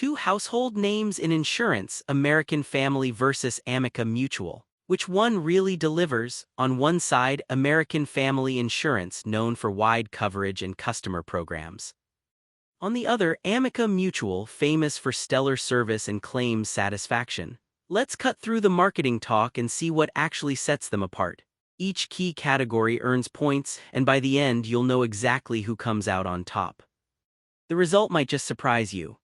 Two household names in insurance, American Family versus Amica Mutual. Which one really delivers? On one side, American Family Insurance, known for wide coverage and customer programs. On the other, Amica Mutual, famous for stellar service and claims satisfaction. Let's cut through the marketing talk and see what actually sets them apart. Each key category earns points, and by the end you'll know exactly who comes out on top. The result might just surprise you.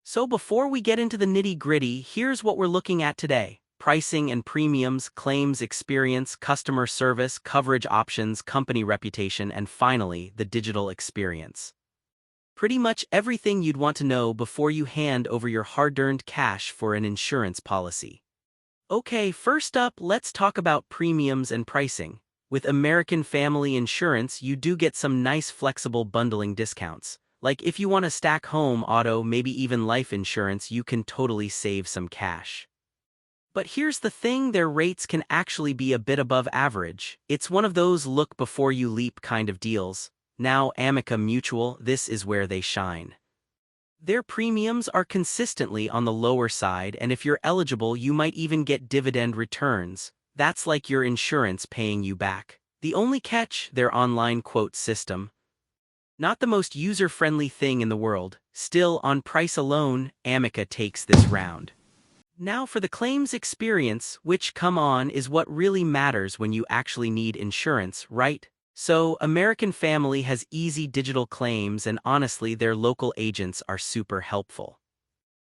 So before we get into the nitty-gritty, here's what we're looking at today. Pricing and premiums, claims experience, customer service, coverage options, company reputation, and finally, the digital experience. Pretty much everything you'd want to know before you hand over your hard-earned cash for an insurance policy. Okay, first up, let's talk about premiums and pricing. With American Family Insurance, you do get some nice flexible bundling discounts. Like if you want to stack home, auto, maybe even life insurance, you can totally save some cash. But here's the thing, their rates can actually be a bit above average. It's one of those look before you leap kind of deals. Now, Amica Mutual, this is where they shine. Their premiums are consistently on the lower side, and if you're eligible, you might even get dividend returns. That's like your insurance paying you back. The only catch, their online quote system. Not the most user-friendly thing in the world. Still, on price alone, Amica takes this round. Now for the claims experience, which, come on, is what really matters when you actually need insurance, right? So, American Family has easy digital claims, and honestly, their local agents are super helpful.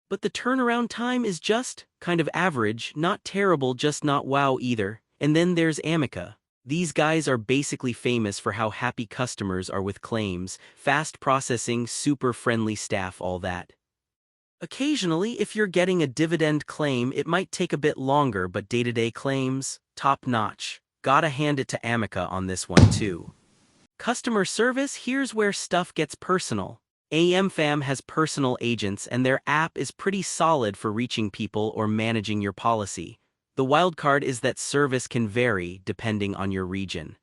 But the turnaround time is just kind of average, not terrible, just not wow either. And then there's Amica. These guys are basically famous for how happy customers are with claims, fast processing, super friendly staff, all that. Occasionally, if you're getting a dividend claim, it might take a bit longer, but day-to-day claims, top-notch. Gotta hand it to Amica on this one too. Customer service, here's where stuff gets personal. AmFam has personal agents, and their app is pretty solid for reaching people or managing your policy. The wildcard is that service can vary depending on your region.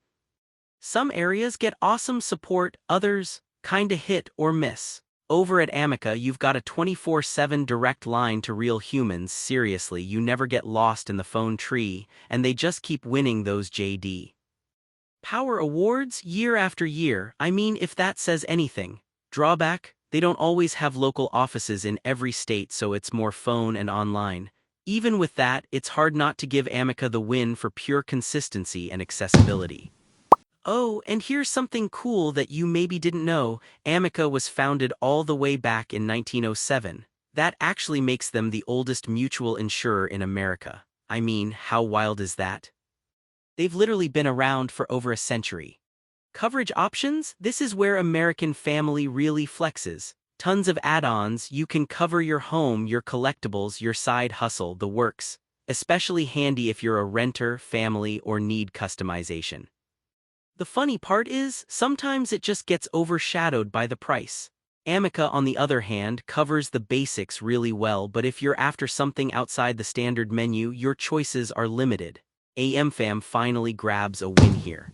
Some areas get awesome support, others kinda hit or miss. Over at Amica, you've got a 24/7 direct line to real humans. Seriously, you never get lost in the phone tree, and they just keep winning those J.D. Power awards year after year. I mean, if that says anything. Drawback, they don't always have local offices in every state, so it's more phone and online. Even with that, it's hard not to give Amica the win for pure consistency and accessibility. Oh, and here's something cool that you maybe didn't know. Amica was founded all the way back in 1907. That actually makes them the oldest mutual insurer in America. I mean, how wild is that? They've literally been around for over a century. Coverage options? This is where American Family really flexes. Tons of add-ons, you can cover your home, your collectibles, your side hustle, the works. Especially handy if you're a renter, family, or need customization. The funny part is, sometimes it just gets overshadowed by the price. Amica, on the other hand, covers the basics really well, but if you're after something outside the standard menu, your choices are limited. AmFam finally grabs a win here.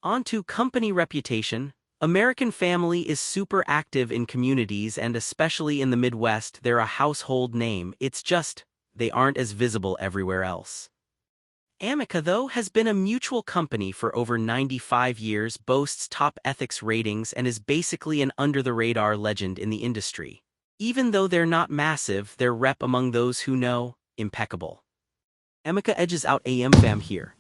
On to company reputation. American Family is super active in communities, and especially in the Midwest, they're a household name. It's just, they aren't as visible everywhere else. Amica, though, has been a mutual company for over 95 years, boasts top ethics ratings, and is basically an under-the-radar legend in the industry. Even though they're not massive, their rep among those who know, impeccable. Amica edges out AmFam here.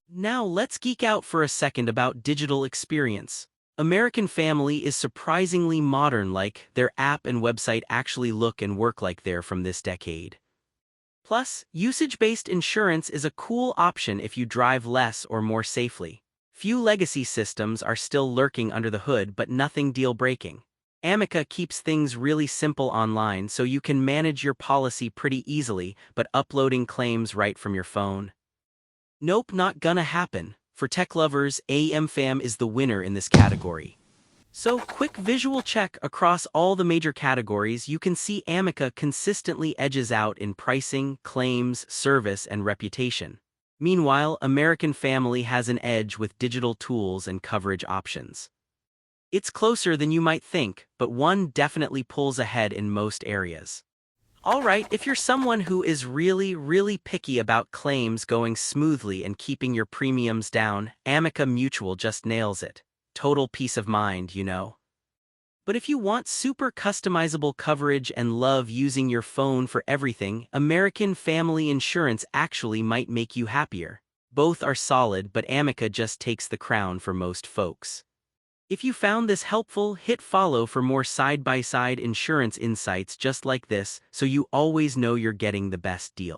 Now let's geek out for a second about digital experience. American Family is surprisingly modern, like their app and website actually look and work like they're from this decade. Plus, usage-based insurance is a cool option if you drive less or more safely. Few legacy systems are still lurking under the hood, but nothing deal-breaking. Amica keeps things really simple online, so you can manage your policy pretty easily, but uploading claims right from your phone? Nope, not gonna happen. For tech lovers, AmFam is the winner in this category. So, quick visual check across all the major categories. You can see Amica consistently edges out in pricing, claims, service, and reputation. Meanwhile, American Family has an edge with digital tools and coverage options. It's closer than you might think, but one definitely pulls ahead in most areas. Alright, if you're someone who is really picky about claims going smoothly and keeping your premiums down, Amica Mutual just nails it. Total peace of mind, you know. But if you want super customizable coverage and love using your phone for everything, American Family Insurance actually might make you happier. Both are solid, but Amica just takes the crown for most folks. If you found this helpful, hit follow for more side-by-side insurance insights just like this, so you always know you're getting the best deal.